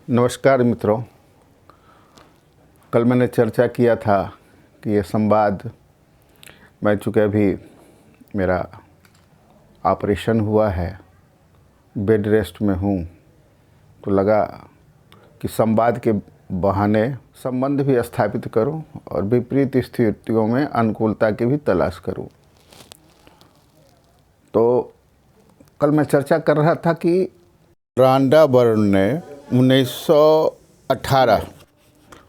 नमस्कार मित्रों। कल मैंने चर्चा किया था कि ये संवाद, मैं चूँकि अभी मेरा ऑपरेशन हुआ है, बेड रेस्ट में हूँ, तो लगा कि संवाद के बहाने संबंध भी स्थापित करूं और विपरीत स्थितियों में अनुकूलता की भी तलाश करूं। तो कल मैं चर्चा कर रहा था कि रांडा बर्न ने 1918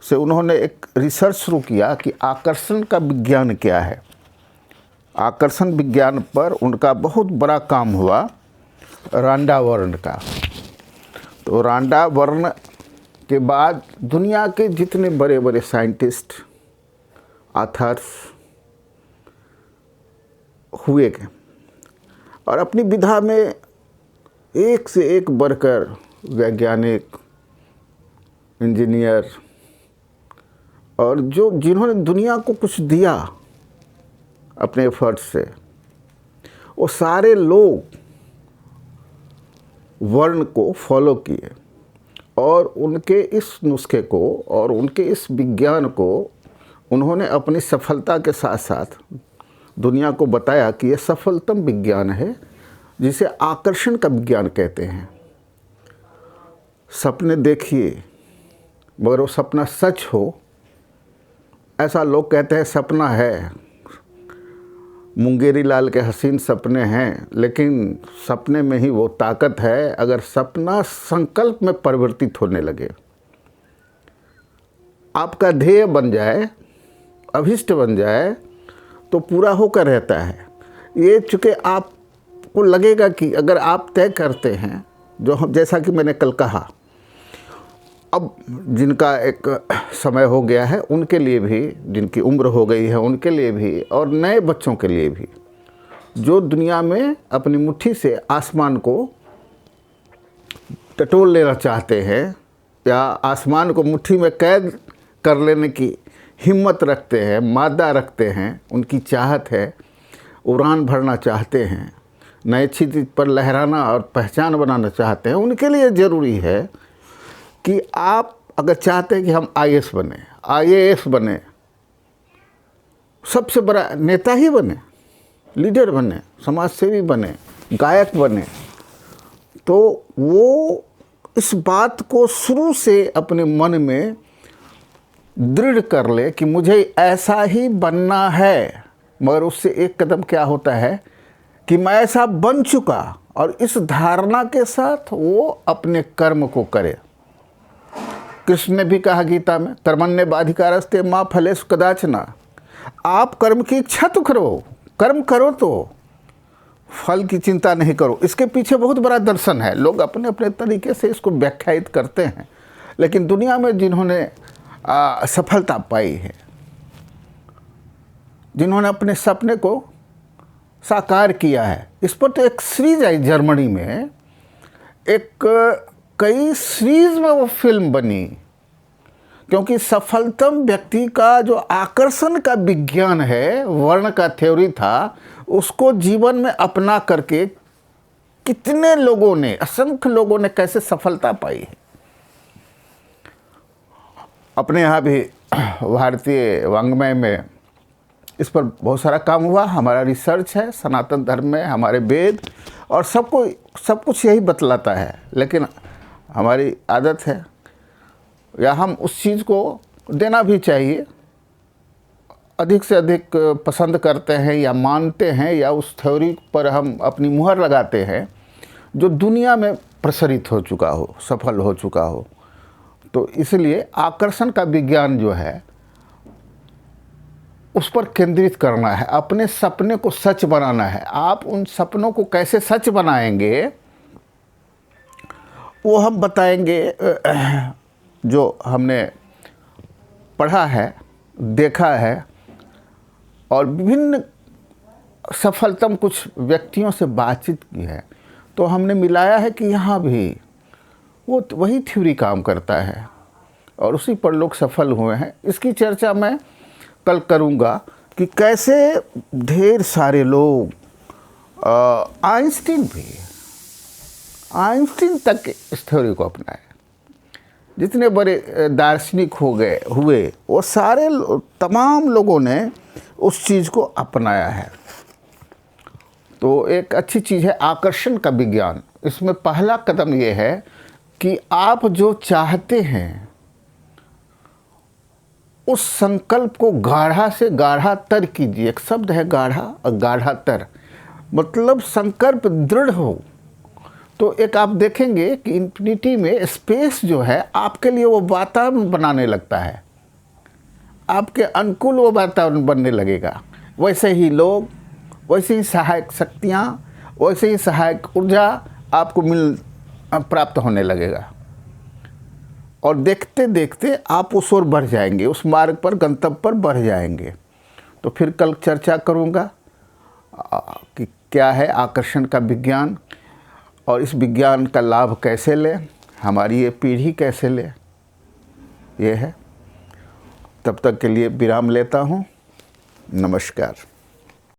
से उन्होंने एक रिसर्च शुरू किया कि आकर्षण का विज्ञान क्या है। आकर्षण विज्ञान पर उनका बहुत बड़ा काम हुआ, रांडा बर्न का। तो रांडा बर्न के बाद दुनिया के जितने बड़े बड़े साइंटिस्ट, ऑथर्स हुए और अपनी विधा में एक से एक बढ़कर वैज्ञानिक, इंजीनियर और जिन्होंने दुनिया को कुछ दिया अपने एफर्ट से, वो सारे लोग वर्ण को फॉलो किए और उनके इस नुस्खे को और उनके इस विज्ञान को उन्होंने अपनी सफलता के साथ साथ दुनिया को बताया कि यह सफलतम विज्ञान है, जिसे आकर्षण का विज्ञान कहते हैं। सपने देखिए मगर वो सपना सच हो, ऐसा लोग कहते हैं सपना है। मुंगेरी लाल के हसीन सपने हैं, लेकिन सपने में ही वो ताकत है अगर सपना संकल्प में परिवर्तित होने लगे, आपका ध्येय बन जाए, अभिष्ट बन जाए, तो पूरा होकर रहता है। ये चूँकि आपको लगेगा कि अगर आप तय करते हैं, जैसा कि मैंने कल कहा, अब जिनका एक समय हो गया है उनके लिए भी, जिनकी उम्र हो गई है उनके लिए भी, और नए बच्चों के लिए भी, जो दुनिया में अपनी मुट्ठी से आसमान को टटोल लेना चाहते हैं या आसमान को मुट्ठी में कैद कर लेने की हिम्मत रखते हैं, मादा रखते हैं, उनकी चाहत है, उड़ान भरना चाहते हैं, नए क्षितिज पर लहराना और पहचान बनाना चाहते हैं, उनके लिए ज़रूरी है कि आप अगर चाहते हैं कि हम आईएएस बने, आईएएस बने, सबसे बड़ा नेता ही बने, लीडर बने, समाजसेवी बने, गायक बने, तो वो इस बात को शुरू से अपने मन में दृढ़ कर ले कि मुझे ऐसा ही बनना है। मगर उससे एक कदम क्या होता है कि मैं ऐसा बन चुका, और इस धारणा के साथ वो अपने कर्म को करे। कृष्ण ने भी कहा गीता में, कर्मण्येवाधिकारस्ते मा फलेषु कदाचन। आप कर्म की इच्छा तो करो, कर्म करो तो फल की चिंता नहीं करो। इसके पीछे बहुत बड़ा दर्शन है, लोग अपने अपने तरीके से इसको व्याख्यायित करते हैं, लेकिन दुनिया में जिन्होंने सफलता पाई है, जिन्होंने अपने सपने को साकार किया है, इस पर तो एक सीरीज आई जर्मनी में, कई सीरीज में वो फिल्म बनी, क्योंकि सफलतम व्यक्ति का जो आकर्षण का विज्ञान है, वर्ण का थ्योरी था, उसको जीवन में अपना करके कितने लोगों ने, असंख्य लोगों ने कैसे सफलता पाई है। अपने यहाँ भी भारतीय वाङ्मय में इस पर बहुत सारा काम हुआ। हमारा रिसर्च है, सनातन धर्म में हमारे वेद और सब कुछ यही बतलाता है, लेकिन हमारी आदत है या हम उस चीज़ को देना भी चाहिए, अधिक से अधिक पसंद करते हैं या मानते हैं, या उस थ्योरी पर हम अपनी मुहर लगाते हैं जो दुनिया में प्रसारित हो चुका हो, सफल हो चुका हो। तो इसलिए आकर्षण का विज्ञान जो है उस पर केंद्रित करना है, अपने सपने को सच बनाना है। आप उन सपनों को कैसे सच बनाएंगे वो हम बताएंगे, जो हमने पढ़ा है, देखा है, और विभिन्न सफलतम कुछ व्यक्तियों से बातचीत की है, तो हमने मिलाया है कि यहाँ भी वो वही थ्योरी काम करता है और उसी पर लोग सफल हुए हैं। इसकी चर्चा मैं कल करूँगा कि कैसे ढेर सारे लोग, आइंस्टीन तक इस थ्योरी को अपनाए। जितने बड़े दार्शनिक हुए वो सारे तमाम लोगों ने उस चीज़ को अपनाया है। तो एक अच्छी चीज़ है आकर्षण का विज्ञान। इसमें पहला कदम ये है कि आप जो चाहते हैं उस संकल्प को गाढ़ा से गाढ़ा तर कीजिए। एक शब्द है गाढ़ा और गाढ़ा तर, मतलब संकल्प दृढ़ हो। तो एक आप देखेंगे कि इन्फिनिटी में स्पेस जो है आपके लिए वो वातावरण बनाने लगता है, आपके अनुकूल वो वातावरण बनने लगेगा। वैसे ही लोग, वैसे ही सहायक शक्तियाँ, वैसे ही सहायक ऊर्जा आपको प्राप्त होने लगेगा और देखते देखते आप उस ओर बढ़ जाएंगे, उस मार्ग पर, गंतव्य पर बढ़ जाएंगे। तो फिर कल चर्चा करूँगा कि क्या है आकर्षण का विज्ञान और इस विज्ञान का लाभ कैसे लें, हमारी ये पीढ़ी कैसे ले, ये है। तब तक के लिए विराम लेता हूँ। नमस्कार।